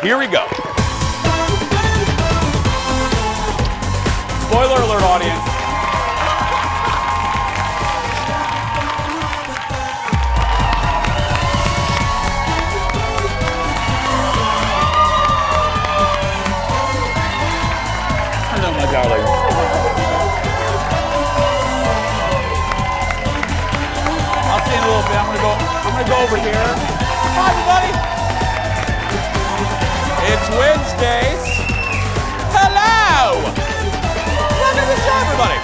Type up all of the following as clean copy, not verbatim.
Here we go. Spoiler alert, audience. Hello, my darling. I'll see you in a little bit. I'm gonna go over here. Hi, everybody. It's Wednesdays. Hello. Welcome to the show, everybody.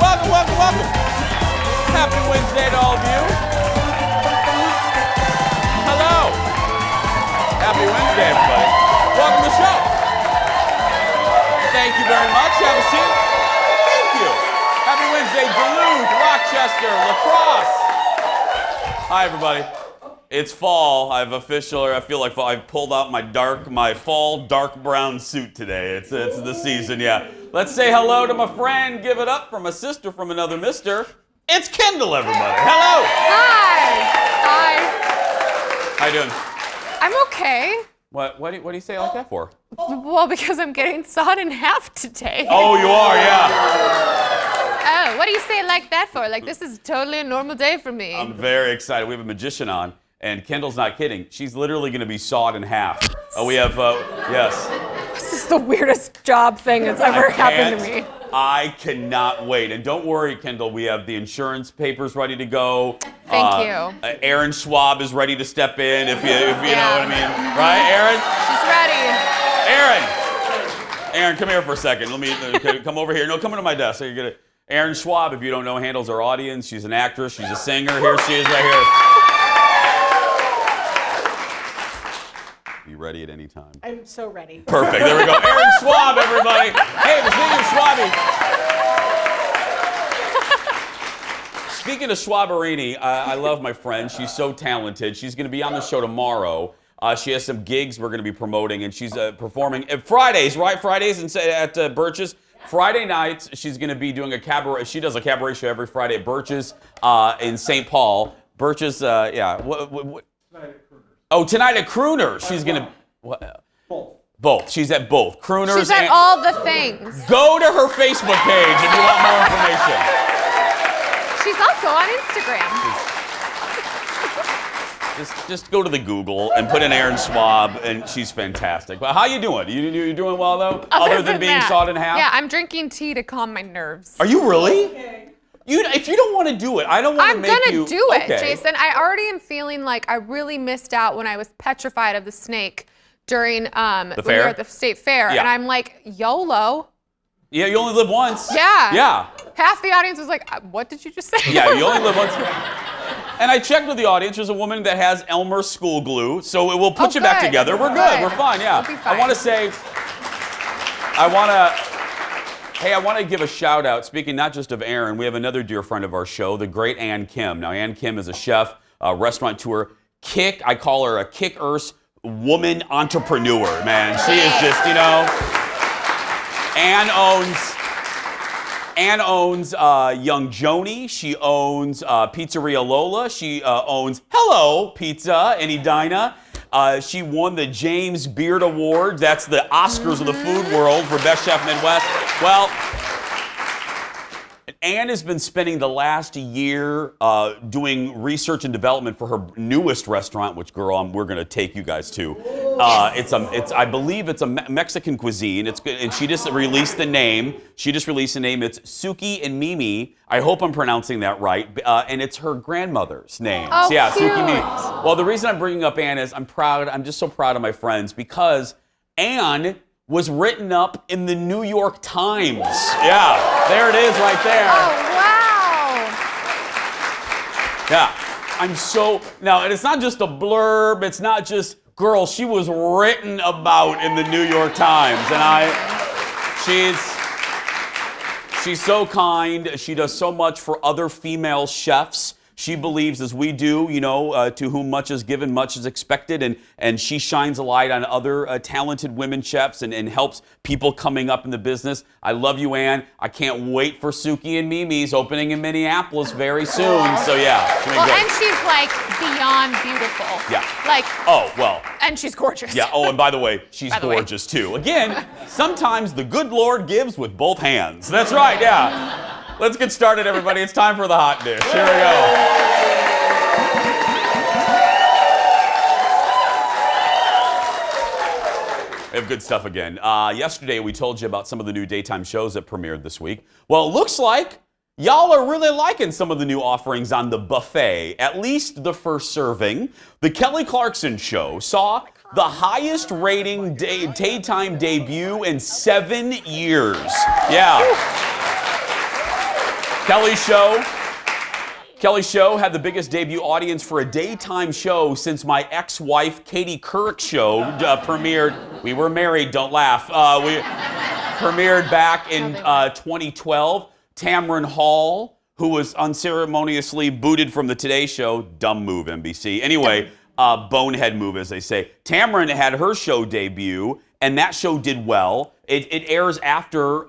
Welcome, welcome, welcome. Happy Wednesday to all of you. Hello. Happy Wednesday, everybody. Welcome to the show. Thank you very much. Have a seat. Thank you. Happy Wednesday, Duluth, Rochester, La Crosse. Hi, everybody. It's fall. I feel like fall. I've pulled out my fall dark brown suit today. It's the season, yeah. Let's say hello to my friend. Give it up for my sister from another mister. It's Kendall, everybody. Hello. Hi. How you doing? I'm okay. What do you say like that for? Well, because I'm getting sawed in half today. Oh, you are, yeah. Oh, what do you say it like that for? Like, this is totally a normal day for me. I'm very excited. We have a magician on, and Kendall's not kidding. She's literally going to be sawed in half. We have, yes. This is the weirdest job thing that's ever happened to me. I cannot wait. And don't worry, Kendall, we have the insurance papers ready to go. Thank you. Aaron Schwab is ready to step in if you know what I mean. Right, Aaron? She's ready. Aaron, come here for a second. Let me come over here. No, come into my desk. So you're gonna. Aaron Schwab, if you don't know, handles our audience. She's an actress. She's a singer. Here she is right here. You ready at any time? I'm so ready. Perfect. There we go. Aaron Schwab, everybody. Hey, speaking of Schwabby. Speaking of Schwaberini, I love my friend. She's so talented. She's going to be on the show tomorrow. She has some gigs we're going to be promoting, and she's performing Fridays, right? Fridays at Birch's. Friday nights, she's going to be doing a cabaret. She does a cabaret show every Friday at Birch's in St. Paul. Birch's, yeah. Tonight at Crooners. She's going to... Both. She's at both. Crooners. She's at all the things. Go to her Facebook page if you want more information. She's also on Instagram. Just go to the Google and put in Aaron Schwab, and she's fantastic. But how you doing? You doing well, though? Other than being sawed in half? Yeah, I'm drinking tea to calm my nerves. Are you really? Okay. If you don't want to do it, I don't want to make you... I'm gonna do it, Jason. I already am feeling like I really missed out when I was petrified of the snake during when we were at the state fair. Yeah. And I'm like, YOLO. Yeah, you only live once. Yeah. Yeah. Half the audience was like, what did you just say? Yeah, you only live once. And I checked with the audience. There's a woman that has Elmer school glue, so it will put you back together. We're good. We're fine, yeah. We'll be fine. I want to give a shout out, speaking not just of Aaron, we have another dear friend of our show, the great Ann Kim. Now, Ann Kim is a chef, restaurateur, I call her a kick-ass woman entrepreneur, man. She is just, Ann owns Young Joni. She owns Pizzeria Lola. She owns Hello Pizza in Edina. She won the James Beard Award. That's the Oscars of the food world for Best Chef Midwest. Well, Ann has been spending the last year doing research and development for her newest restaurant, which, girl, we're going to take you guys to. I believe it's a Mexican cuisine. It's good, and she just released the name. It's Suki and Mimi. I hope I'm pronouncing that right. And it's her grandmother's name. Oh, yeah, cute. Suki Mimi. Well, the reason I'm bringing up Ann is I'm proud. I'm just so proud of my friends because Ann was written up in the New York Times. Yeah, there it is right there. Oh, wow. Yeah, now, and it's not just a blurb, it's not just, girl, she was written about in the New York Times, and she's so kind. She does so much for other female chefs. She believes, as we do, to whom much is given, much is expected, and she shines a light on other talented women chefs and helps people coming up in the business. I love you, Ann. I can't wait for Suki and Mimi's opening in Minneapolis very soon. So yeah. Well, and she's like beyond beautiful. Yeah. Like. Oh, well. And she's gorgeous. Yeah. Oh, and by the way, she's gorgeous too. Again, sometimes the good Lord gives with both hands. That's right. Yeah. Let's get started, everybody. It's time for the hot dish. Here we go. We have good stuff again. Yesterday, we told you about some of the new daytime shows that premiered this week. Well, it looks like y'all are really liking some of the new offerings on the buffet, at least the first serving. The Kelly Clarkson Show saw the highest rating daytime debut in 7 years. Yeah. Kelly's show had the biggest debut audience for a daytime show since my ex-wife Katie Couric's show premiered. We were married, don't laugh. We premiered back in 2012. Tamron Hall, who was unceremoniously booted from the Today Show. Dumb move, NBC. Anyway, bonehead move, as they say. Tamron had her show debut, and that show did well. It airs after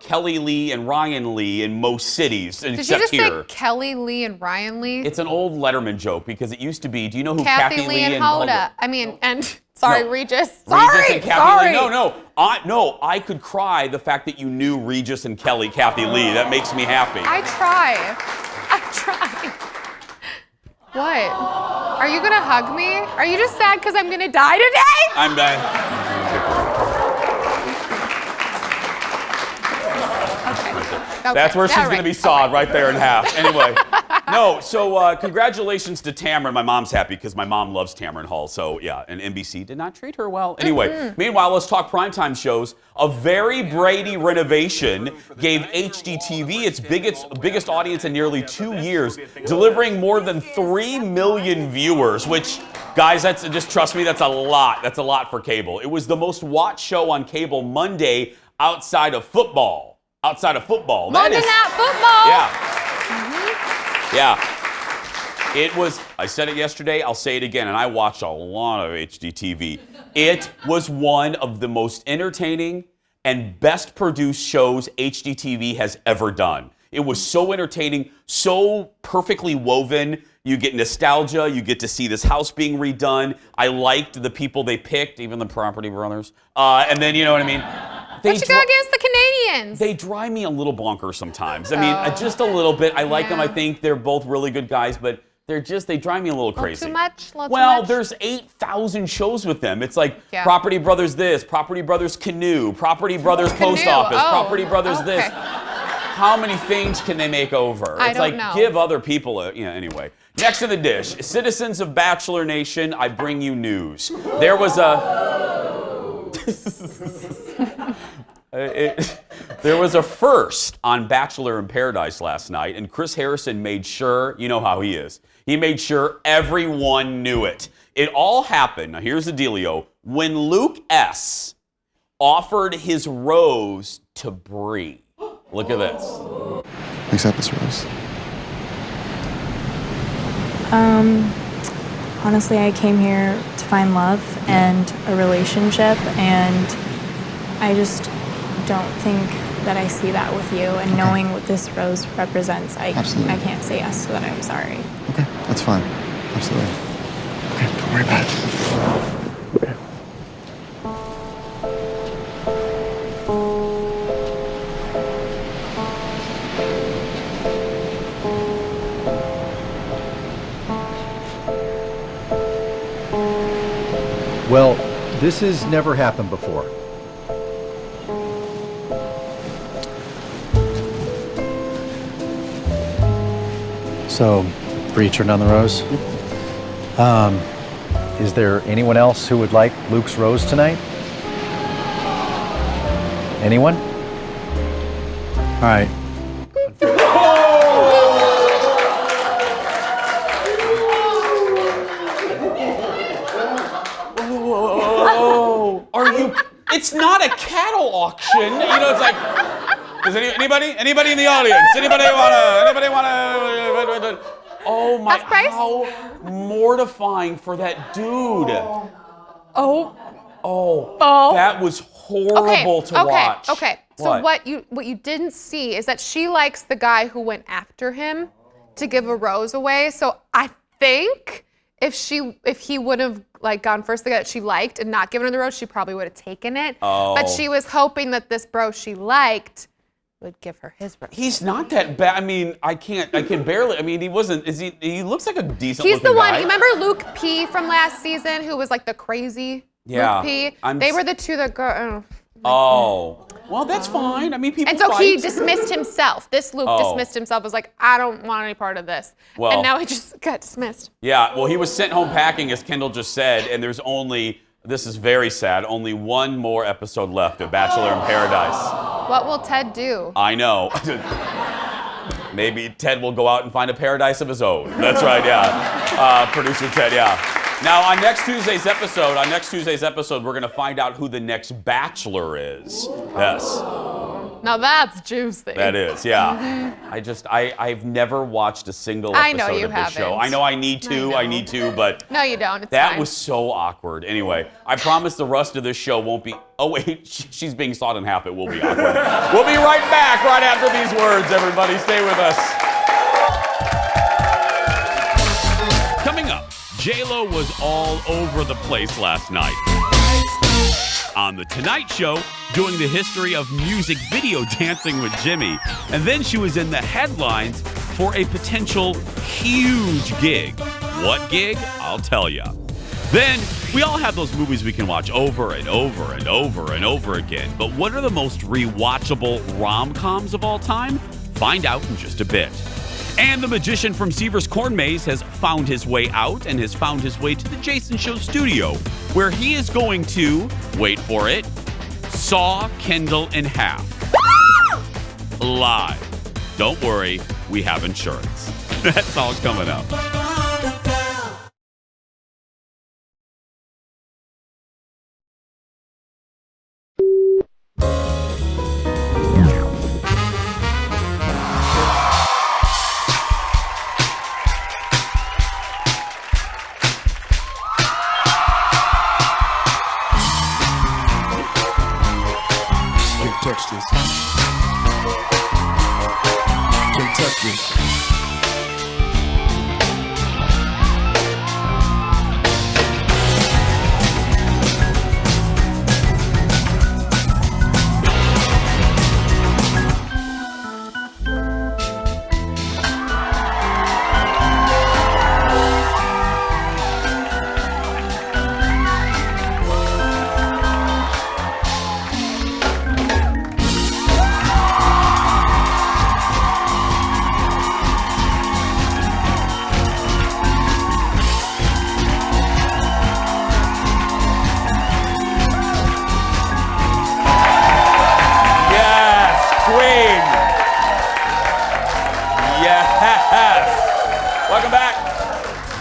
Kelly Lee and Ryan Lee in most cities, except here. Did you just say Kelly Lee and Ryan Lee? It's an old Letterman joke because it used to be, do you know who Kathy Lee and Hoda? Sorry, no. Regis. Regis and Kathy Lee. No. I could cry the fact that you knew Regis and Kathy Lee. That makes me happy. I try. What? Are you gonna hug me? Are you just sad because I'm gonna die today? I'm dying. Okay, that's where she's going to be sawed right there in half. Anyway, so congratulations to Tamron. My mom's happy because my mom loves Tamron Hall. So yeah, and NBC did not treat her well. Anyway, meanwhile, let's talk primetime shows. A Very Brady renovation gave HGTV its biggest audience in nearly 2 years, delivering more than 3 million viewers, which, guys, just trust me, that's a lot. That's a lot for cable. It was the most watched show on cable Monday outside of football. Monday Night Football. Yeah. Yeah. It was, I said it yesterday, I'll say it again, and I watch a lot of HGTV. It was one of the most entertaining and best produced shows HGTV has ever done. It was so entertaining, so perfectly woven. You get nostalgia. You get to see this house being redone. I liked the people they picked, even the Property Brothers. And then, you know what I mean? What you got against the Canadians? They drive me a little bonkers sometimes. I mean, just a little bit. I like them. I think they're both really good guys, but they drive me a little crazy. Too much? Well, there's 8,000 shows with them. It's like Property Brothers this, Property Brothers Canoe, Property Brothers Post Office, Property Brothers this. How many things can they make over? I don't know. Give other people anyway. Next in the dish, citizens of Bachelor Nation, I bring you news. There was there was a first on Bachelor in Paradise last night, and Chris Harrison made sure, you know how he is, he made sure everyone knew it. It all happened, now here's the dealio, when Luke S. offered his rose to Bree. Look at this. Accept this rose. Honestly, I came here to find love and a relationship, and I just don't think that I see that with you. And knowing what this rose represents, I can't say yes to that. I'm sorry. Okay, that's fine. Absolutely. Okay, don't worry about it. Well, this has never happened before. So, Bree turned down the rose. Is there anyone else who would like Luke's rose tonight? Anyone? All right. It's not a cattle auction. You know, it's like, does anybody in the audience? Anybody wanna? Oh my, Half price? how mortifying for that dude. Oh. That was horrible to watch. Okay. So what you didn't see is that she likes the guy who went after him to give a rose away. So I think if he would have like gone first, the guy that she liked and not given her the rose, she probably would have taken it. Oh. But she was hoping that this bro she liked would give her his rose. He's not that bad. I mean, I can barely. I mean, he wasn't. He looks like a decent. He's the looking one. guy. You remember Luke P from last season, who was like the crazy Luke P? They were the two that go. Oh, well, that's fine. I mean, people And so fight. he dismissed himself. This Luke dismissed himself. Was like, I don't want any part of this. Well, and now he just got dismissed. Yeah, well, he was sent home packing, as Kendall just said, and there's only, this is very sad, only one more episode left of Bachelor in Paradise. What will Ted do? I know. Maybe Ted will go out and find a paradise of his own. That's right, yeah. Producer Ted, yeah. Now, on next Tuesday's episode, we're going to find out who the next Bachelor is. Yes. Now that's juicy. That is, yeah. I've never watched a single episode of this show. I know I need to, but no, you don't. It's that fine. was so awkward. Anyway, I promise the rest of this show won't be. Oh wait, she's being sawed in half. It will be awkward. We'll be right back right after these words. Everybody, stay with us. Coming up, JLo was all over the place last night. On The Tonight Show, doing the history of music video dancing with Jimmy. And then she was in the headlines for a potential huge gig. What gig? I'll tell you. Then, we all have those movies we can watch over and over and over and over again. But what are the most rewatchable rom-coms of all time? Find out in just a bit. And the magician from Seaver's Corn Maze has found his way out and has found his way to the Jason Show studio, where he is going to, wait for it, saw Kendall in half. Live. Don't worry, we have insurance. That's all coming up. Touch this. Can't touch this. Welcome back.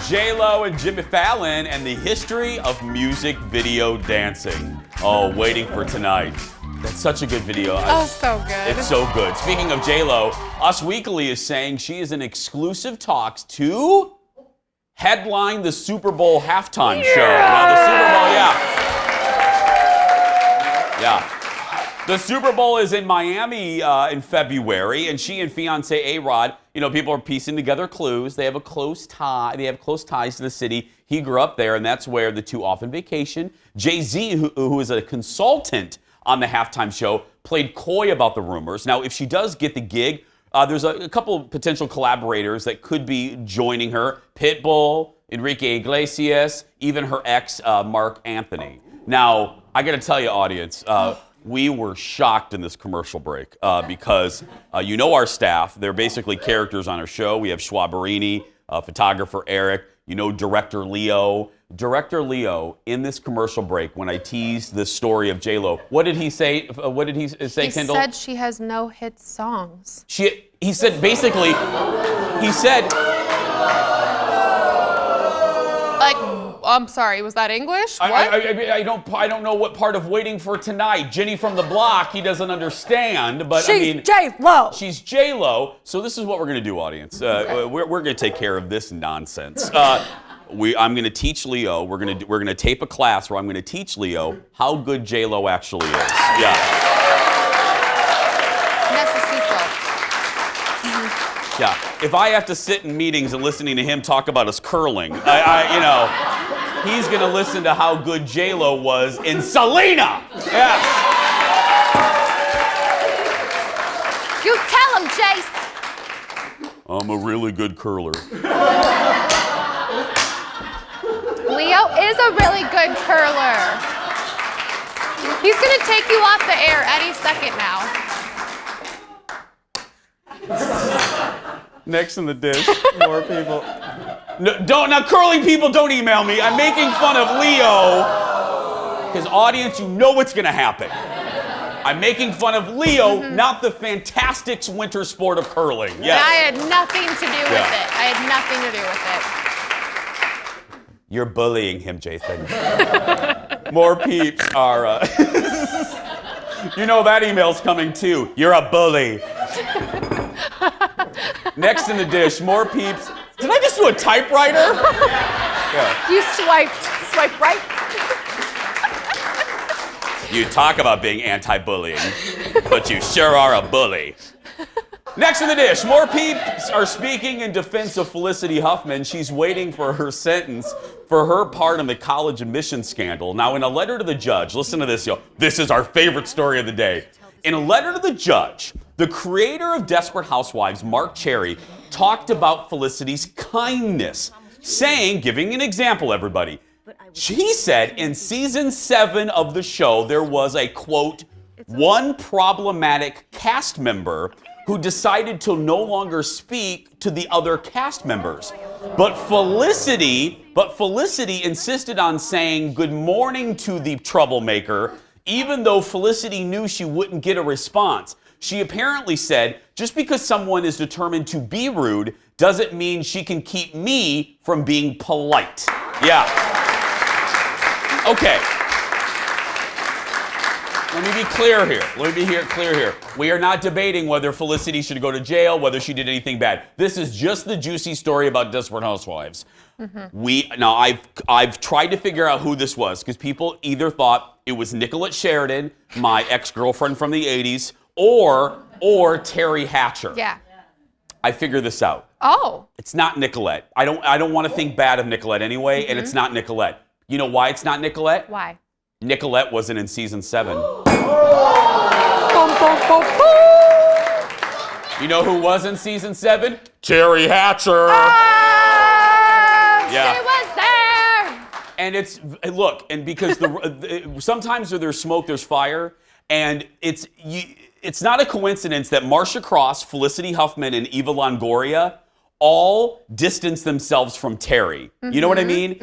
JLo and Jimmy Fallon and the history of music video dancing. Oh, waiting for tonight. That's such a good video. Oh, so good. It's so good. Speaking of JLo, Us Weekly is saying she is in exclusive talks to headline the Super Bowl halftime show. Now, the Super Bowl, yeah. The Super Bowl is in Miami in February, and she and fiance A-Rod, you know, people are piecing together clues. They have a close tie. They have close ties to the city. He grew up there, and that's where the two often vacation. Jay-Z, who is a consultant on the halftime show, played coy about the rumors. Now, if she does get the gig, there's a couple potential collaborators that could be joining her. Pitbull, Enrique Iglesias, even her ex, Mark Anthony. Now, I got to tell you, audience, we were shocked in this commercial break because you know our staff. They're basically characters on our show. We have Schwaberini, photographer Eric, you know Director Leo. Director Leo, in this commercial break, when I teased the story of JLo, what did he say? What did he say, Kendall? He said she has no hit songs. He said, basically, he said... Like, I'm sorry. Was that English? What? I don't know what part of Waiting for Tonight. Jenny from the block, he doesn't understand, but She's JLo. She's JLo. So this is what we're gonna do, audience. We're gonna take care of this nonsense. I'm gonna teach Leo. We're gonna tape a class where I'm gonna teach Leo how good JLo actually is. Yeah. Yeah, if I have to sit in meetings and listening to him talk about his curling, he's gonna listen to how good JLo was in Selena. Yes. You tell him, Jace. I'm a really good curler. Leo is a really good curler. He's gonna take you off the air any second now. Next in the dish, more people. No, now curling people, don't email me. I'm making fun of Leo. Because audience, you know what's gonna happen. I'm making fun of Leo, not the fantastic winter sport of curling. Yes. I had nothing to do with it. I had nothing to do with it. You're bullying him, Jason. More peeps are, you know that email's coming too. You're a bully. Next in the dish, more peeps. Did I just do a typewriter? Yeah. You swiped right. You talk about being anti-bullying, but you sure are a bully. Next in the dish, more peeps are speaking in defense of Felicity Huffman. She's waiting for her sentence for her part in the college admissions scandal. Now, in a letter to the judge, listen to this, yo. This is our favorite story of the day. In a letter to the judge, the creator of Desperate Housewives, Mark Cherry, talked about Felicity's kindness, saying, giving an example, everybody, he said in season 7 of the show, there was a, quote, one problematic cast member who decided to no longer speak to the other cast members. But Felicity insisted on saying good morning to the troublemaker, even though Felicity knew she wouldn't get a response. She apparently said, just because someone is determined to be rude doesn't mean she can keep me from being polite. Yeah. Okay. Let me be clear here. We are not debating whether Felicity should go to jail, whether she did anything bad. This is just the juicy story about Desperate Housewives. I've tried to figure out who this was because people either thought it was Nicolette Sheridan, my ex-girlfriend from the 80s, or Terry Hatcher. Yeah. I figured this out. Oh. It's not Nicolette. I don't want to think bad of Nicolette anyway, and it's not Nicolette. You know why it's not Nicolette? Why? Nicolette wasn't in season 7. You know who was in season 7? Terry Hatcher. Yeah. She was there. And because sometimes where there's smoke, there's fire, and it's not a coincidence that Marcia Cross, Felicity Huffman, and Eva Longoria all distance themselves from Terry. You know what I mean?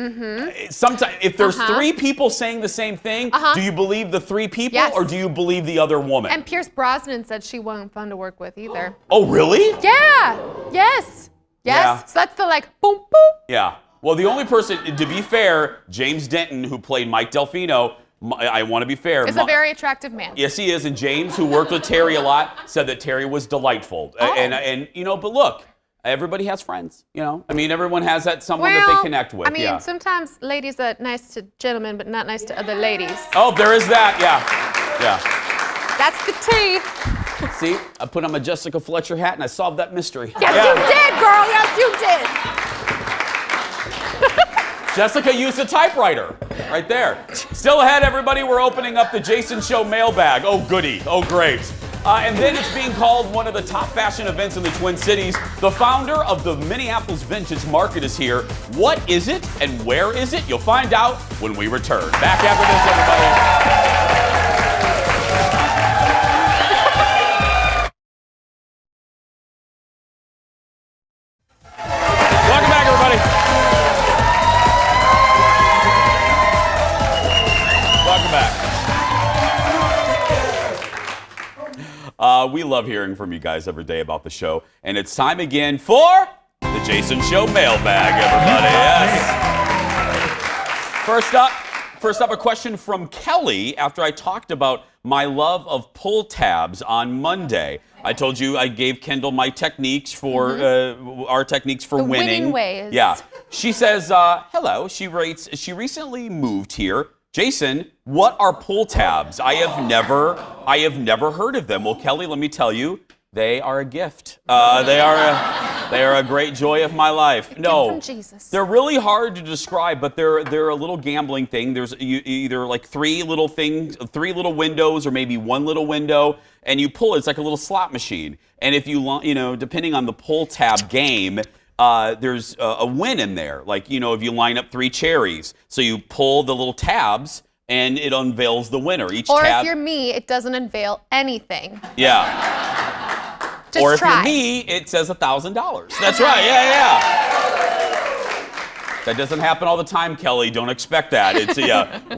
Sometimes, if there's 3 people saying the same thing, do you believe the 3 people or do you believe the other woman? And Pierce Brosnan said she wasn't fun to work with either. Oh, really? Yeah. Yes. Yeah. So that's the boom, boom. Yeah. Well, the only person, to be fair, James Denton, who played Mike Delfino, I want to be fair. Is a very attractive man. Yes, he is. And James, who worked with Terry a lot, said that Terry was delightful. Oh. And but look, everybody has friends, everyone has someone that they connect with. Sometimes ladies are nice to gentlemen, but not nice to other ladies. Oh, there is that, yeah. That's the tea. See, I put on my Jessica Fletcher hat and I solved that mystery. Yes, you did, girl. Yes, you did. Jessica used a typewriter right there. Still ahead, everybody, we're opening up the Jason Show mailbag. Oh, goody. Oh, great. And then it's being called one of the top fashion events in the Twin Cities. The founder of the Minneapolis Vintage Market is here. What is it and where is it? You'll find out when we return. Back after this, everybody. Welcome back, everybody. Welcome back. We love hearing from you guys every day about the show. And it's time again for the Jason Show mailbag, everybody. Yes. First up, a question from Kelly after I talked about my love of pull tabs on Monday. I told you I gave Kendall my techniques for our techniques for The winning. winning ways. Yeah. She says, hello. She writes, she recently moved here. Jason, what are pull tabs? I have never heard of them. Well, Kelly, let me tell you, they are a gift. They are a great joy of my life. No, from Jesus. They're really hard to describe, but they're a little gambling thing. There's either like three little windows, or maybe one little window, and you pull it. It's like a little slot machine. And if you depending on the pull tab game, there's a win in there. Like, if you line up 3 cherries, so you pull the little tabs, and it unveils the winner. Each Or tab. if you're me, it doesn't unveil anything. Yeah. Just or if try. you're me, it says $1,000. That's right. Yeah. That doesn't happen all the time, Kelly. Don't expect that. It's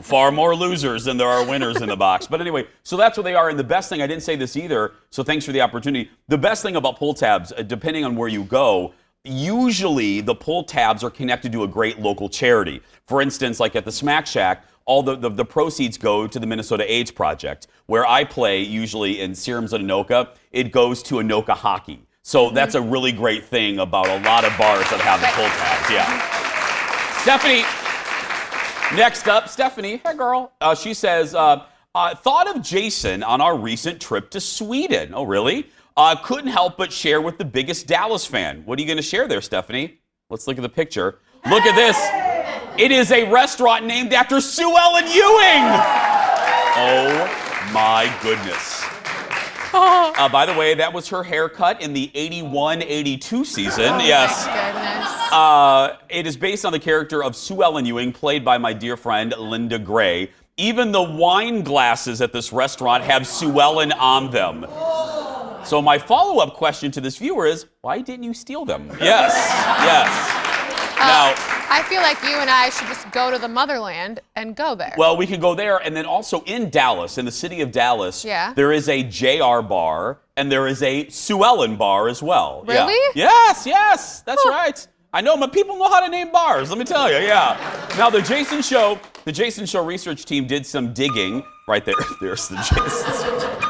far more losers than there are winners in the box. But anyway, so that's what they are. And the best thing, I didn't say this either, so thanks for the opportunity. The best thing about pull tabs, depending on where you go, usually the pull tabs are connected to a great local charity. For instance, like at the Smack Shack, all the proceeds go to the Minnesota AIDS Project. Where I play, usually in Serums and Anoka, it goes to Anoka Hockey. So that's a really great thing about a lot of bars that have the pull tabs. Yeah. Stephanie, next up, Stephanie, hey girl. She says, thought of Jason on our recent trip to Sweden. Oh, really? Couldn't help but share with the biggest Dallas fan. What are you going to share there, Stephanie? Let's look at the picture. Look at this. It is a restaurant named after Sue Ellen Ewing. Oh my goodness. By the way, that was her haircut in the 81-82 season. Yes. My goodness. It is based on the character of Sue Ellen Ewing, played by my dear friend Linda Gray. Even the wine glasses at this restaurant have Sue Ellen on them. So my follow-up question to this viewer is, why didn't you steal them? Yes. Now, I feel like you and I should just go to the motherland and go there. well, we could go there, and then also in Dallas, in the city of Dallas, there is a JR bar, and there is a Sue Ellen bar as well. Really? Yeah. Yes, that's right. I know, but people know how to name bars, let me tell you, yeah. Now, the Jason Show research team did some digging. Right there, there's the Jason.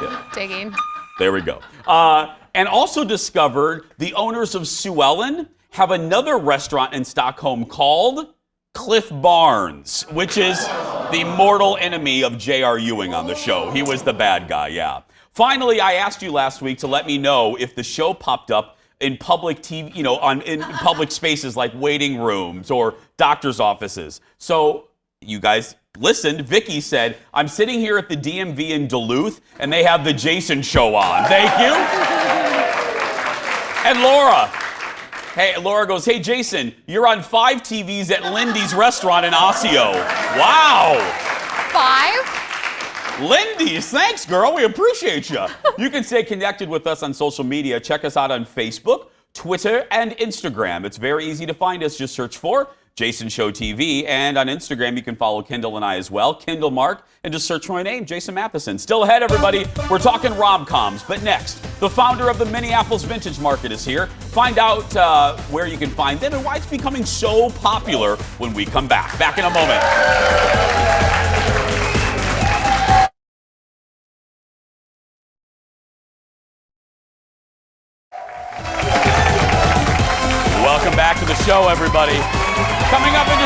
Yeah. Digging. There we go. And also discovered the owners of Sue Ellen have another restaurant in Stockholm called Cliff Barnes, which is the mortal enemy of J.R. Ewing on the show. He was the bad guy, yeah. Finally, I asked you last week to let me know if the show popped up in public TV, in public spaces like waiting rooms or doctor's offices. So you guys listened. Vicky said, I'm sitting here at the DMV in Duluth, and they have the Jason Show on. Thank you. And Laura goes, hey, Jason, you're on 5 TVs at Lindy's restaurant in Osseo. Wow. 5? Lindy's, thanks, girl. We appreciate you. You can stay connected with us on social media. Check us out on Facebook, Twitter, and Instagram. It's very easy to find us. Just search for Jason Show TV. And on Instagram, you can follow Kendall and I as well, Kendall Mark, and just search for my name, Jason Matheson. Still ahead, everybody. We're talking rom-coms. But next, the founder of the Minneapolis Vintage Market is here. Find out where you can find them and why it's becoming so popular when we come back. Back in a moment. Welcome back to the show, everybody. Coming up in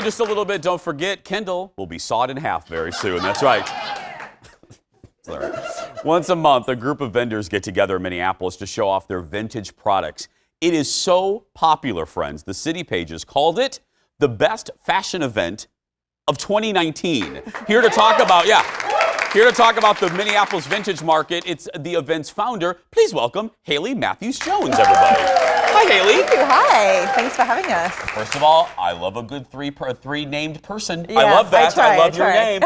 just a little bit, don't forget, Kendall will be sawed in half very soon. That's right. Sorry. Once a month, a group of vendors get together in Minneapolis to show off their vintage products. It is so popular, friends. The City Pages called it the best fashion event of 2019. Here to talk about the Minneapolis Vintage Market, it's the event's founder. Please welcome Haley Matthews-Jones, everybody. Hi, Haley. Thank you. Hi. Thanks for having us. First of all, I love a good three named person. Yes, I love that. I love your try. name.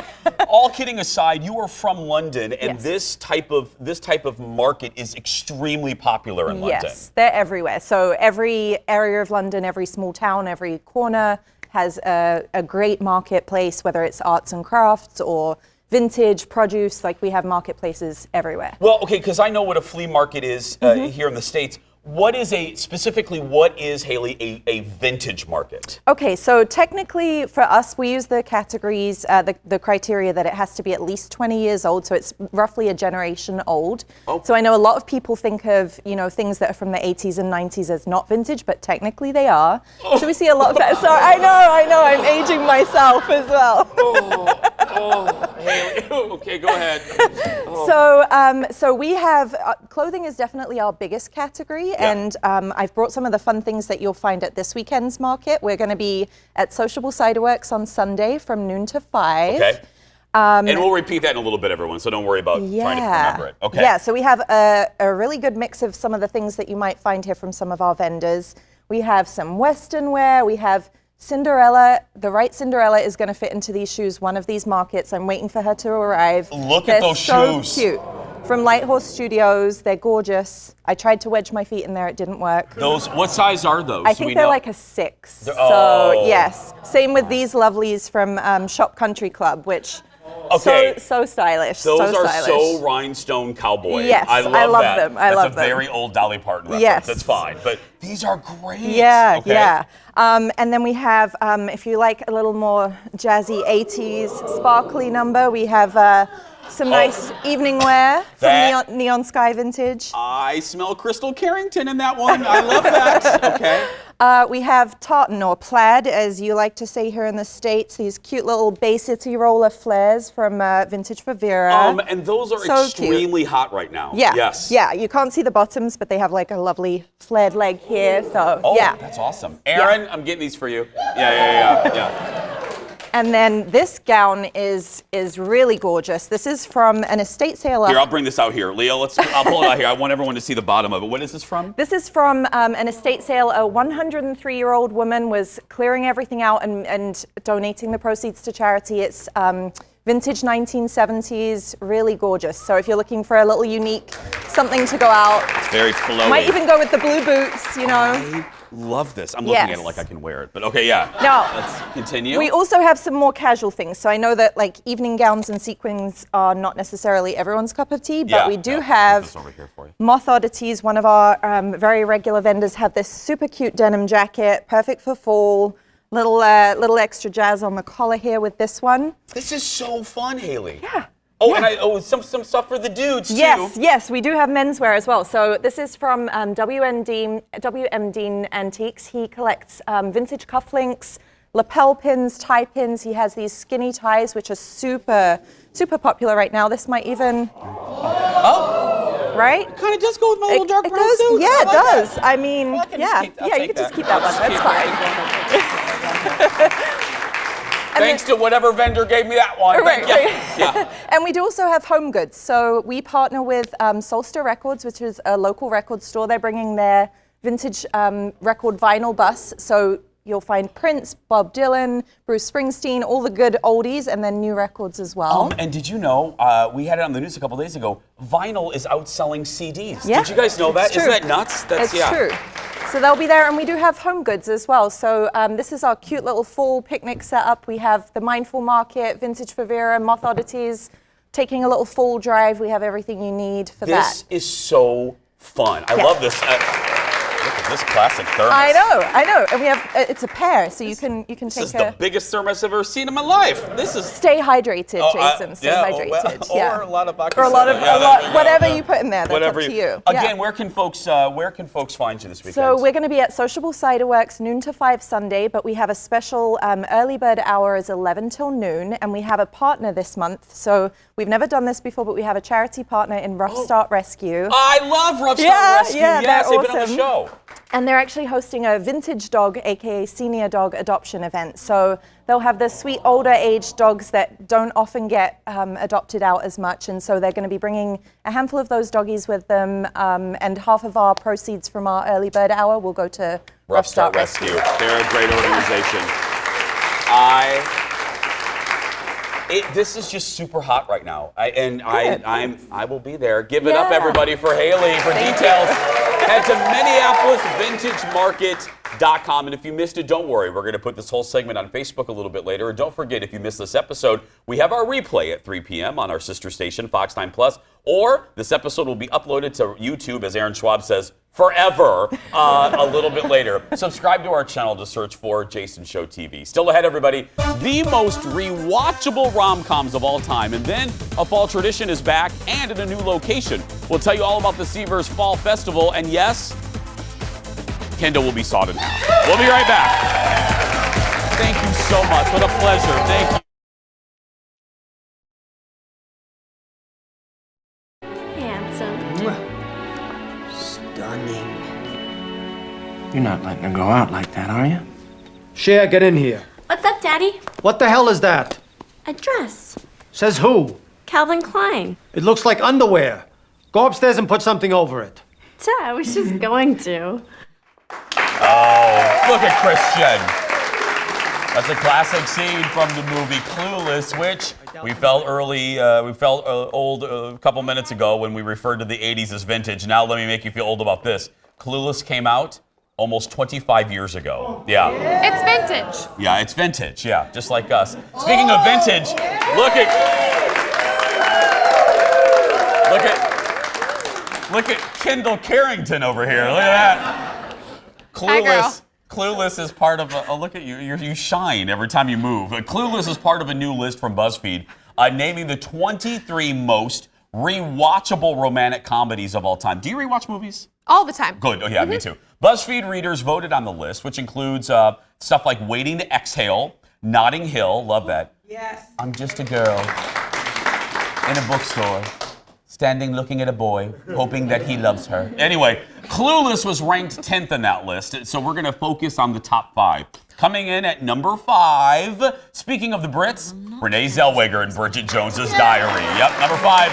All kidding aside, you are from London, and Yes. this type of market is extremely popular in London. Yes, they're everywhere. So every area of London, every small town, every corner has a great marketplace, whether it's arts and crafts or vintage produce. Like, we have marketplaces everywhere. Well, okay, because I know what a flea market is here in the States. what is Haley a vintage market? Okay, so technically for us, we use the categories, the criteria that it has to be at least 20 years old, so it's roughly a generation old. Oh. So I know a lot of people think of, things that are from the 80s and 90s as not vintage, but technically they are. So we see a lot of that. So I know, I'm aging myself as well. Haley. Okay, go ahead. So we have, clothing is definitely our biggest category, and I've brought some of the fun things that you'll find at this weekend's market. We're going to be at Sociable Ciderworks on Sunday from noon to 5. Okay. And we'll repeat that in a little bit, everyone, so don't worry about trying to remember it. Okay. Yeah, so we have a really good mix of some of the things that you might find here from some of our vendors. We have some Western wear, we have Cinderella. The right Cinderella is going to fit into these shoes, one of these markets. I'm waiting for her to arrive. Look at those shoes. They're so cute. From Lighthorse Studios, they're gorgeous. I tried to wedge my feet in there, it didn't work. What size are those? I think they're like a 6. So yes, same with these lovelies from Shop Country Club, which so stylish. Those are so rhinestone cowboy. Yes, I love them. That's a very old Dolly Parton reference. Yes. That's fine, but these are great. Yeah, okay. yeah. And then we have, if you like a little more jazzy 80s sparkly number, we have some nice evening wear from Neon Sky Vintage. I smell Crystal Carrington in that one. I love that. Okay. We have tartan or plaid, as you like to say here in the States, these cute little Bay City roller flares from Vintage for Vera. And those are extremely hot right now. Yeah. Yes. Yeah, you can't see the bottoms, but they have like a lovely flared leg here, so yeah. That's awesome. Aaron, I'm getting these for you. Yeah. And then this gown is really gorgeous. This is from an estate sale. Here, I'll bring this out here. Leo, I'll pull it out here. I want everyone to see the bottom of it. What is this from? This is from an estate sale. A 103-year-old woman was clearing everything out and donating the proceeds to charity. It's vintage 1970s, really gorgeous. So if you're looking for a little unique something to go out. It's very flowy. Might even go with the blue boots, I love this. I'm looking at it like I can wear it, but okay, yeah. Now, let's continue. We also have some more casual things. So I know that like evening gowns and sequins are not necessarily everyone's cup of tea, but we do have this over here for you. Moth Oddities. One of our very regular vendors have this super cute denim jacket, perfect for fall. Little extra jazz on the collar here with this one. This is so fun, Haley. Yeah. And some stuff for the dudes too. Yes, we do have menswear as well. So this is from WM Dean Antiques. He collects vintage cufflinks, lapel pins, tie pins. He has these skinny ties, which are super popular right now. This might even. Right? It kind of does go with my little dark brown suits. Yeah, it does. I mean, you can just keep that one. That's fine. Thanks to whatever vendor gave me that one. Right. Yeah. And we do also have home goods. So we partner with Solstice Records, which is a local record store. They're bringing their vintage record vinyl bus. So you'll find Prince, Bob Dylan, Bruce Springsteen, all the good oldies, and then new records as well. And did you know, we had it on the news a couple days ago, vinyl is outselling CDs. Yeah, did you guys know that? it's true. Isn't that nuts? It's true. So they'll be there, and we do have home goods as well. So this is our cute little fall picnic setup. We have the Mindful Market, Vintage for Vera, Moth Oddities, taking a little fall drive. We have everything you need for that. This is so fun. I love this. Look at this classic thermos. I know. And we have, it's a pair, so you can take This is the biggest thermos I've ever seen in my life. This is... Stay hydrated, Jason. Stay hydrated. Or a lot of vodka. Or a lot of, whatever you put in there, that's up to you. Again, where can folks find you this weekend? So we're going to be at Sociable Ciderworks noon to 5 Sunday, but we have a special early bird hour is 11 till noon, and we have a partner this month. So we've never done this before, but we have a charity partner in Rough Start Rescue. I love Rough Start Rescue. Yeah, yes, they've been awesome. on the show. And they're actually hosting a vintage dog, aka senior dog adoption event. So they'll have the sweet older age dogs that don't often get adopted out as much. And so they're going to be bringing a handful of those doggies with them. And half of our proceeds from our early bird hour will go to Rough Start Rescue. They're a great organization. This is just super hot right now. I will be there. Give it up, everybody, for Haley. For details, head to Minneapolis Vintage Market JLo.com. And if you missed it, don't worry. We're going to put this whole segment on Facebook a little bit later. And don't forget, if you missed this episode, we have our replay at 3 p.m. on our sister station, Fox 9 Plus. Or this episode will be uploaded to YouTube, as Aaron Schwab says, forever, a little bit later. Subscribe to our channel to search for Jason Show TV. Still ahead, everybody, the most rewatchable rom-coms of all time. And then a fall tradition is back and in a new location. We'll tell you all about the Seavers Fall Festival. And yes, Kendall will be sawed in half. We'll be right back. Thank you so much. What a pleasure. Thank you. Stunning. You're not letting her go out like that, are you? Cher, get in here. What's up, Daddy? What the hell is that? A dress. Says who? Calvin Klein. It looks like underwear. Go upstairs and put something over it. Duh, I was just going to. Oh, look at Christian. That's a classic scene from the movie Clueless, which we felt old a couple minutes ago when we referred to the 80s as vintage. Now let me make you feel old about this. Clueless came out almost 25 years ago. Yeah. It's vintage. Yeah, it's vintage. Yeah, just like us. Speaking of vintage, look at Kendall Carrington over here. Look at that. Hi, girl. Clueless is part of a look at you. You shine every time you move. Clueless is part of a new list from BuzzFeed naming the 23 most rewatchable romantic comedies of all time. Do you rewatch movies? All the time. Good. Oh, yeah, me too. BuzzFeed readers voted on the list, which includes stuff like Waiting to Exhale, Notting Hill, love that. Yes. I'm just a girl in a bookstore, standing looking at a boy, hoping that he loves her. Anyway, Clueless was ranked 10th in that list, so we're going to focus on the top 5. Coming in at number 5, speaking of the Brits, Renee Zellweger and Bridget Jones's Diary. Yep, number 5.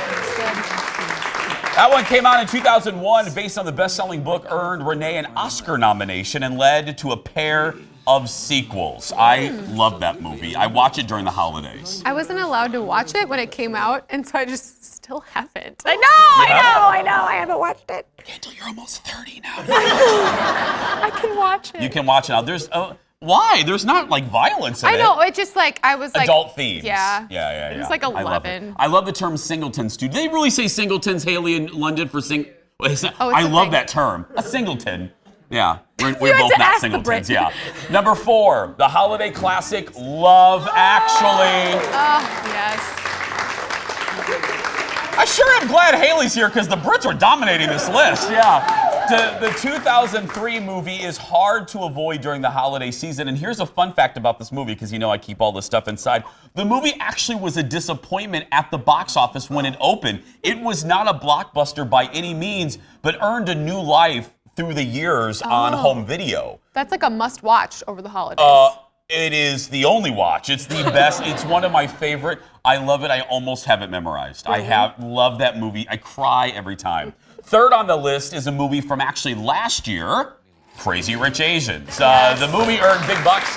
That one came out in 2001, based on the best-selling book, earned Renee an Oscar nomination and led to a pair of sequels. I love that movie. I watch it during the holidays. I wasn't allowed to watch it when it came out, and so I just still haven't. I know. I haven't watched it. Kendall, you're almost 30 now. I can watch it. You can watch it now. There's why? There's not like violence in it. I know. It just like I was like adult themes. Yeah. Yeah. It was like 11. I love the term singletons too. Do they really say singletons, Haley, in London for sing? I love thing. that term. A singleton. Yeah, we're had both to not ask the singletons. Brit. Yeah. Number 4, the holiday classic Love Actually. Oh, yes. I sure am glad Haley's here because the Brits are dominating this list. Yeah. The 2003 movie is hard to avoid during the holiday season. And here's a fun fact about this movie, because you know I keep all this stuff inside. The movie actually was a disappointment at the box office when it opened. It was not a blockbuster by any means, but earned a new life through the years on home video. That's like a must-watch over the holidays. It is the only watch. It's the best. It's one of my favorite. I love it. I almost have it memorized. Really? I love that movie. I cry every time. Third on the list is a movie from actually last year, Crazy Rich Asians. The movie earned big bucks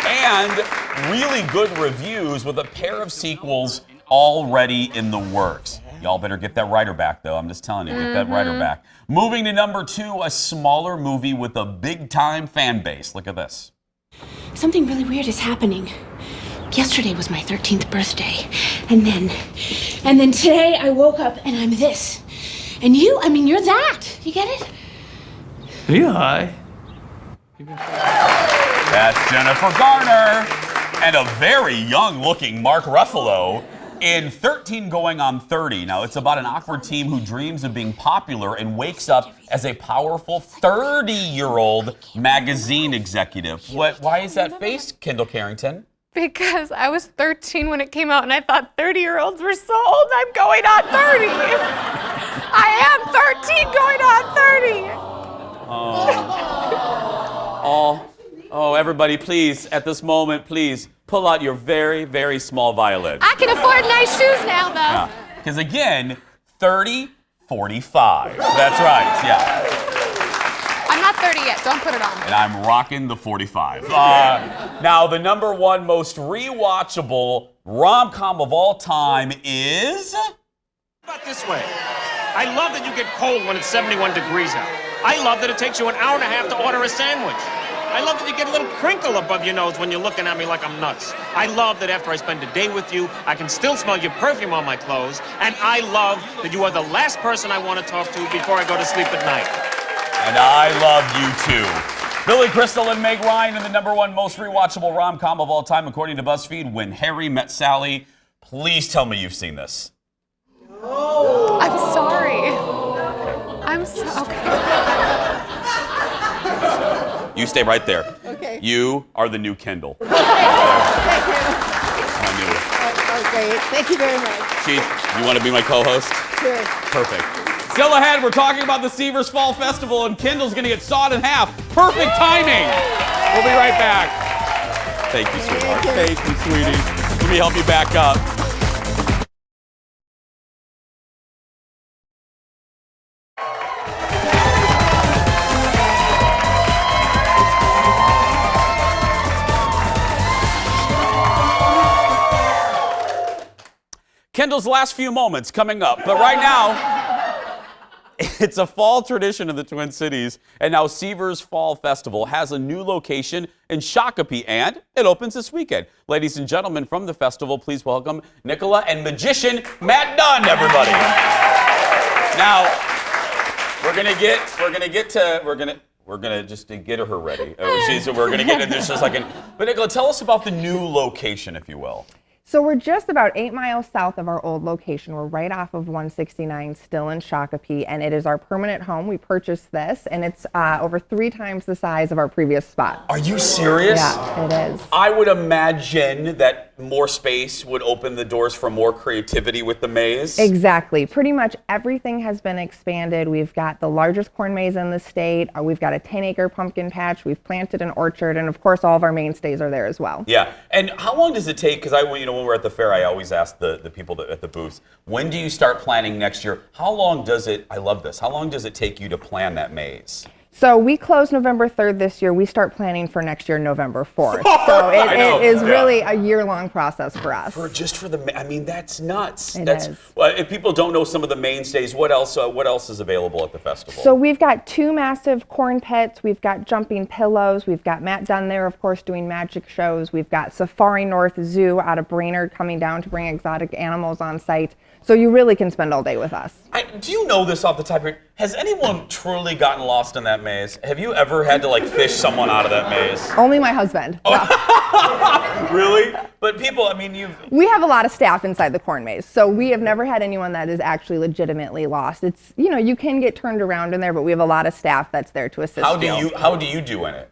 and really good reviews with a pair of sequels already in the works. Y'all better get that writer back, though. I'm just telling you, get that writer back. Moving to number 2, a smaller movie with a big-time fan base. Look at this. Something really weird is happening. Yesterday was my 13th birthday. And then today I woke up and I'm this. And you're that. You get it? Yeah. That's Jennifer Garner and a very young-looking Mark Ruffalo in 13 Going on 30. Now, it's about an awkward teen who dreams of being popular and wakes up as a powerful 30-year-old magazine executive. Why is that face, Kendall Carrington? Because I was 13 when it came out, and I thought 30-year-olds were so old. I'm going on 30. I am 13 going on 30. Oh, everybody, please, at this moment, please, pull out your very, very small violin. I can afford nice shoes now, though. Because again, 30, 45. That's right, yeah. I'm not 30 yet. Don't put it on me. And I'm rocking the 45. Now, the number 1 most rewatchable rom-com of all time is... How about this way? I love that you get cold when it's 71 degrees out. I love that it takes you an hour and a half to order a sandwich. I love that you get a little crinkle above your nose when you're looking at me like I'm nuts. I love that after I spend a day with you, I can still smell your perfume on my clothes. And I love that you are the last person I want to talk to before I go to sleep at night. And I love you too. Billy Crystal and Meg Ryan in the #1 most rewatchable rom-com of all time, according to BuzzFeed, When Harry Met Sally. Please tell me you've seen this. I'm sorry. Okay. You stay right there. Okay. You are the new Kendall. Thank you. My new. Okay, thank you very much. Chief, you want to be my co-host? Sure. Perfect. Still ahead, we're talking about the Seavers Fall Festival, and Kendall's going to get sawed in half. Perfect timing. We'll be right back. Thank you, sweetheart. Thank you, sweetie. Let me help you back up. Kendall's last few moments coming up, but right now, it's a fall tradition in the Twin Cities, and now Seavers Fall Festival has a new location in Shakopee, and it opens this weekend. Ladies and gentlemen, from the festival, please welcome Nicola and magician Matt Dunn, everybody. Now, we're gonna just get her ready. We're gonna get into just a second. But Nicola, tell us about the new location, if you will. So we're just about 8 miles south of our old location. We're right off of 169, still in Shakopee, and it is our permanent home. We purchased this, and it's over 3 times the size of our previous spot. Are you serious? Yeah, it is. I would imagine that more space would open the doors for more creativity with the maze. Exactly. Pretty much everything has been expanded. We've got the largest corn maze in the state. We've got a 10-acre pumpkin patch. We've planted an orchard, and of course, all of our mainstays are there as well. Yeah. And how long does it take? Because when we're at the fair, I always ask the people at the booths, when do you start planning next year? How long does it, I love this, how long does it take you to plan that maze? So we close November 3rd this year. We start planning for next year, November 4th. So it is really a year-long process for us. I mean, that's nuts. It is. Well, if people don't know some of the mainstays, what else is available at the festival? So we've got 2 massive corn pits. We've got jumping pillows. We've got Matt Dunn there, of course, doing magic shows. We've got Safari North Zoo out of Brainerd coming down to bring exotic animals on site. So you really can spend all day with us. Do you know this off the top of your head? Has anyone truly gotten lost in that maze? Have you ever had to fish someone out of that maze? Only my husband. Oh. Really? But people, I mean, we have a lot of staff inside the corn maze, so we have never had anyone that is actually legitimately lost. It's, you can get turned around in there, but we have a lot of staff that's there to assist you. How do you do in it?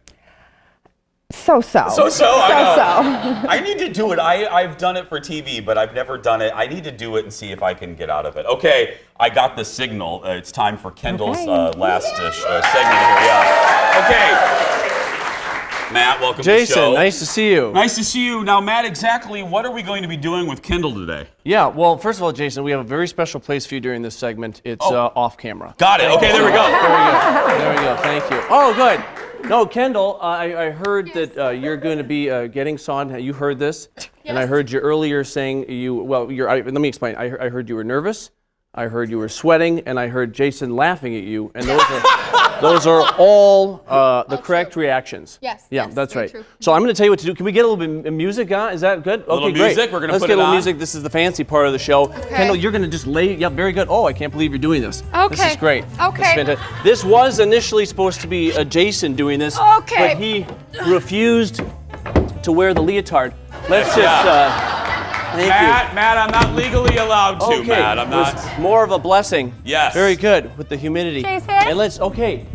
So-so. I need to do it. I've done it for TV, but I've never done it. I need to do it and see if I can get out of it. Okay, I got the signal. It's time for Kendall's last segment here. Yeah. Okay. Matt, welcome to the show. Jason, nice to see you. Nice to see you. Now, Matt, exactly what are we going to be doing with Kendall today? Yeah, well, first of all, Jason, we have a very special place for you during this segment. It's off camera. Got it. Okay, there we go. There we go. Thank you. Oh, good. No, Kendall, I heard that you're going to be getting sawed. You heard this, and I heard you earlier saying let me explain. I heard you were nervous, I heard you were sweating, and I heard Jason laughing at you, and those are all the correct reactions. Yes. Yeah, yes, that's right. True. So I'm going to tell you what to do. Can we get a little bit of music on? Is that good? A little Okay, great. music. We're going to Let's put get it a little on. music. This is the fancy part of the show. Okay. Kendall, you're going to just lay. Yeah, very good. Oh, I can't believe you're doing this. Okay. This is great. Okay. This is fantastic. This was initially supposed to be Jason doing this, Okay. but he refused to wear the leotard. Let's just. Thank you. Matt, I'm not legally allowed to, Okay. Matt. I'm not. It was more of a blessing. Yes. Very good with the humidity. Jason? And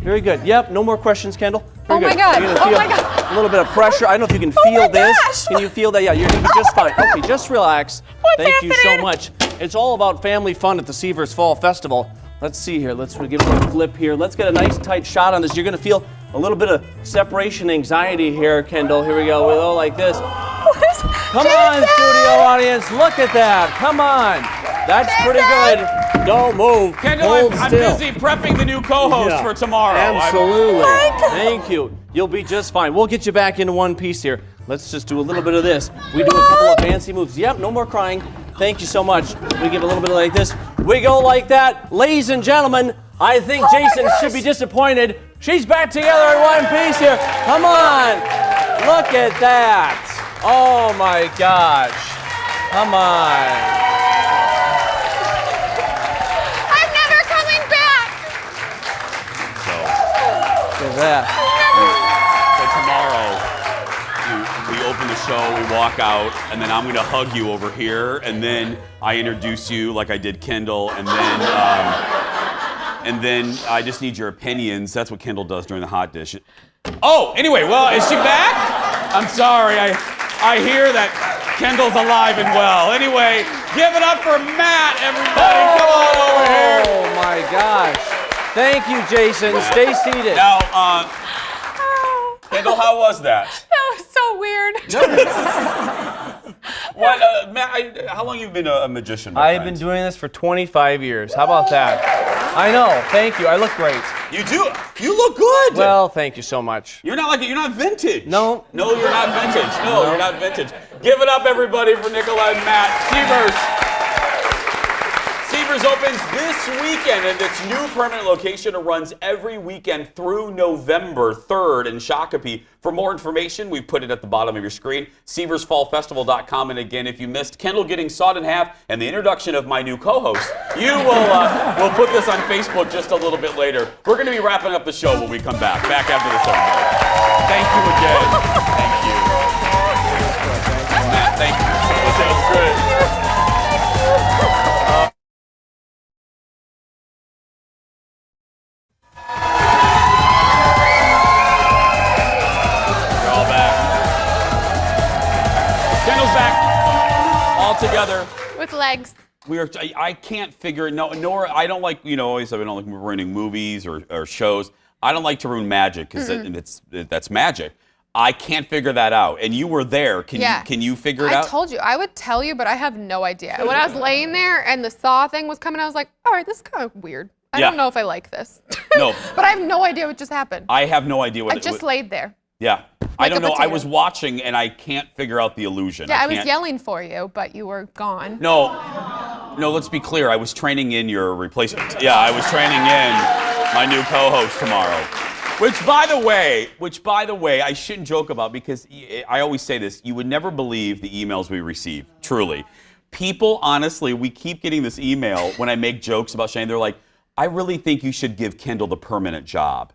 very good. Yep, no more questions, Kendall. Very good. God. You're gonna feel a little bit of pressure. I don't know if you can feel this. gosh. Can you feel that? Yeah, you're gonna be just fine. Okay, just relax. Thank you so much. It's all about family fun at the Seavers Fall Festival. Let's see here. Let's give it a flip here. Let's get a nice tight shot on this. You're gonna feel a little bit of separation anxiety here, Kendall. Here we go. We'll go like this. Come on, studio audience. Look at that. Come on. That's pretty good. Don't move. Kendall, Hold I'm still. busy prepping the new co-host for tomorrow. Absolutely. Thank you. You'll be just fine. We'll get you back into one piece here. Let's just do a little bit of this. We do a couple of fancy moves. Yep, no more crying. Thank you so much. We give a little bit like this. We go like that. Ladies and gentlemen, I think Jason should be disappointed. She's back together in one piece here. Come on. Look at that. Oh my gosh. Come on. I'm never coming back. Look at that. So tomorrow, we open the show, we walk out, and then I'm going to hug you over here, and then I introduce you like I did Kendall, and then I just need your opinions. That's what Kendall does during the hot dish. Oh, anyway, well, is she back? I'm sorry, I hear that Kendall's alive and well. Anyway, give it up for Matt, everybody. Come on over here. Oh my gosh. Thank you, Jason. Stay seated. Now, Kendall, how was that? That was so weird. What, Matt, how long have you been a magician, my I've friend? been doing this for 25 years. How about that? I know. Thank you. I look great. You do. You look good. Well, thank you so much. You're not vintage. No. No, you're not vintage. No, you're not vintage. Give it up, everybody, for Nicola and Matt. Sievers opens this weekend in its new permanent location. It runs every weekend through November 3rd in Shakopee. For more information, we've put it at the bottom of your screen, SieversFallFestival.com. And again, if you missed Kendall getting sawed in half and the introduction of my new co-host, you will we'll put this on Facebook just a little bit later. We're going to be wrapping up the show when we come back. Back after this. Thank you again. Thank you. Matt, thank you. That was good. Together with legs. We are. I can't figure. Nor I don't like. Always I don't like ruining movies or shows. I don't like to ruin magic because that's magic. I can't figure that out. And you were there. Can you figure it out? I told you. I would tell you, but I have no idea. When I was laying there and the saw thing was coming, I was like, all right, this is kind of weird. I don't know if I like this. No. But I have no idea what just happened. I have no idea what. I just laid there. Yeah. Like I don't know. potato. I was watching and I can't figure out the illusion. Yeah, I was yelling for you, but you were gone. No, let's be clear. I was training in your replacement. Yeah, I was training in my new co-host tomorrow. Which, by the way, I shouldn't joke about because I always say this. You would never believe the emails we receive, truly. People, honestly, we keep getting this email when I make jokes about Shane. They're like, I really think you should give Kendall the permanent job.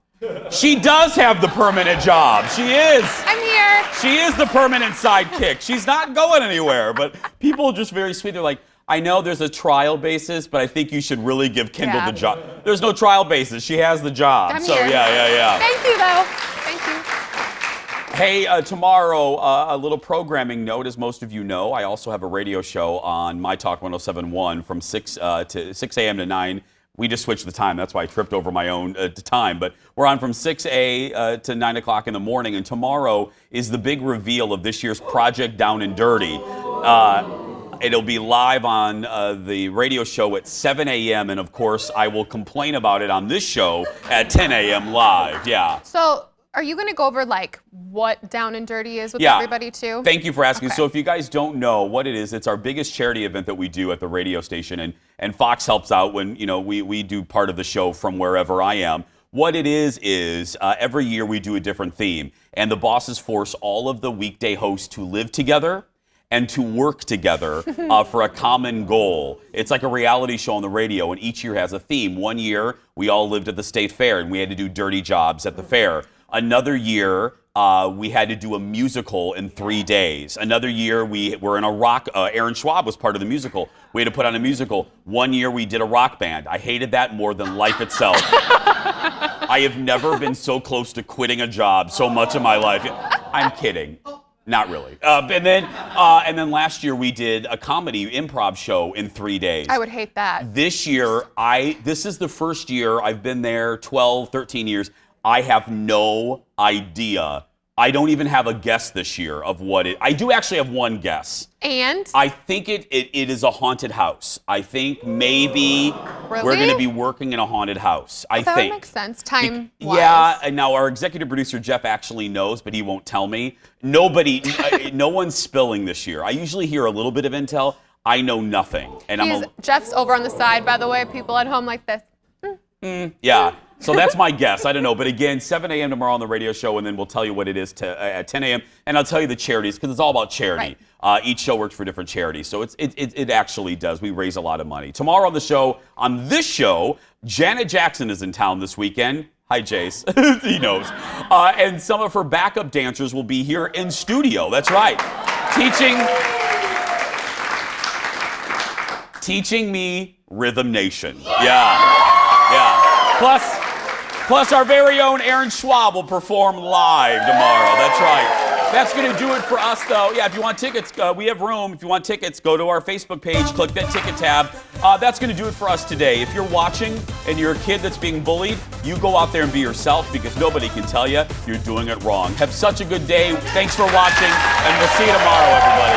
She does have the permanent job. She is. I'm here. She is the permanent sidekick. She's not going anywhere. But people are just very sweet. They're like, I know there's a trial basis, but I think you should really give Kendall the job. There's no trial basis. She has the job. I'm so here. yeah. Thank you, though. Thank you. Hey, tomorrow, a little programming note. As most of you know, I also have a radio show on My Talk 107.1 from 6 a.m. to 9. We just switched the time. That's why I tripped over my own time. But we're on from 6 to 9 o'clock in the morning. And tomorrow is the big reveal of this year's Project Down and Dirty. It'll be live on the radio show at 7 a.m. And, of course, I will complain about it on this show at 10 a.m. live. Yeah. So are you going to go over, what Down and Dirty is with everybody, too? Thank you for asking. Okay. So if you guys don't know what it is, it's our biggest charity event that we do at the radio station. And Fox helps out when, we do part of the show from wherever I am. What it is every year we do a different theme. And the bosses force all of the weekday hosts to live together and to work together for a common goal. It's like a reality show on the radio, and each year has a theme. One year, we all lived at the state fair, and we had to do dirty jobs at the fair. Another year, we had to do a musical in 3 days. Another year, we were in a rock. Aaron Schwab was part of the musical. We had to put on a musical. One year, we did a rock band. I hated that more than life itself. I have never been so close to quitting a job so much in my life. I'm kidding. Not really. And then last year, we did a comedy improv show in 3 days. I would hate that. This year, this is the first year I've been there 12, 13 years. I have no idea. I don't even have a guess this year of what it. I do actually have one guess. And? I think it is a haunted house. I think maybe we're going to be working in a haunted house. I think. That would make sense. Time-wise. Yeah, and now our executive producer, Jeff, actually knows, but he won't tell me. No one's spilling this year. I usually hear a little bit of intel. I know nothing. And Jeff's over on the side, by the way, people at home like this. Yeah. So that's my guess. I don't know. But again, 7 a.m. tomorrow on the radio show, and then we'll tell you what it is at 10 a.m. And I'll tell you the charities, because it's all about charity. Right. Each show works for different charities. So it actually does. We raise a lot of money. Tomorrow on the show, on this show, Janet Jackson is in town this weekend. Hi, Jace. He knows. And some of her backup dancers will be here in studio. That's right. Teaching me Rhythm Nation. Yeah. Plus our very own Aaron Schwab will perform live tomorrow. That's right. That's going to do it for us, though. Yeah, if you want tickets, we have room. If you want tickets, go to our Facebook page, click that ticket tab. That's going to do it for us today. If you're watching and you're a kid that's being bullied, you go out there and be yourself, because nobody can tell you you're doing it wrong. Have such a good day. Thanks for watching, and we'll see you tomorrow, everybody.